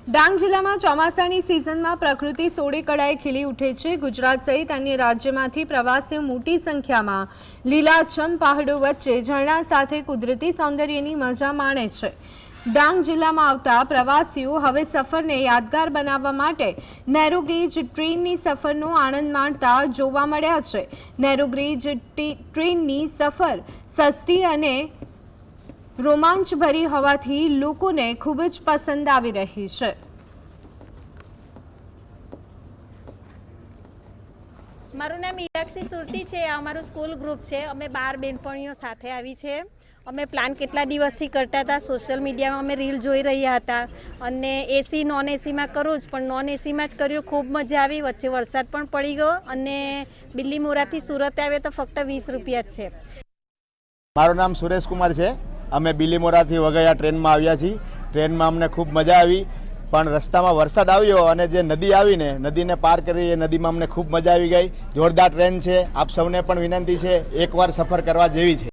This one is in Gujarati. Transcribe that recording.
ડાંગ જિલ્લામાં ચોમાસાની સિઝનમાં પ્રકૃતિ સોળે કળાએ ખીલી ઉઠે છે। ગુજરાત સહિત અન્ય રાજ્યમાંથી પ્રવાસીઓ મોટી સંખ્યામાં લીલાછમ પહાડો વચ્ચે ઝરણા સાથે કુદરતી સૌંદર્યની મજા માણે છે। ડાંગ જિલ્લામાં આવતા પ્રવાસીઓ હવે સફરને યાદગાર બનાવવા માટે નેરો ગેજ ટ્રેનની સફરનો આનંદ માણતા જોવા મળ્યા છે। નેરો ગેજ ટ્રેનની સફર સસ્તી અને રોમાંચભરી હોવાથી લોકોને ખૂબ જ પસંદ આવી રહી છે। મારું નામ મીનાક્ષી સુરતી છે। આ અમારું સ્કૂલ ગ્રુપ છે। અમે 12 બેનપણીઓ સાથે આવી છે। અમે પ્લાન કેટલા દિવસથી કરતા હતા। સોશિયલ મીડિયામાં અમે રીલ જોઈ રહ્યા હતા અને એસી નોન એસીમાં કરું જ, પણ નોન એસીમાં જ કર્યું। ખૂબ મજા આવી। વચ્ચે વરસાદ પણ પડી ગયો અને બિલીમોરાથી સુરત આવે તો ફક્ત 20 રૂપિયા જ છે। મારું નામ સુરેશ કુમાર છે। અમે બિલીમોરાથી વઘઇયા ટ્રેનમાં આવ્યા છીએ। ટ્રેનમાં અમને ખૂબ મજા આવી, પણ રસ્તામાં વરસાદ આવ્યો અને જે નદી આવીને નદીને પાર કરી એ નદીમાં અમને ખૂબ મજા આવી ગઈ। જોરદાર ટ્રેન છે। આપ સૌને પણ વિનંતી છે, એકવાર સફર કરવા જેવી છે।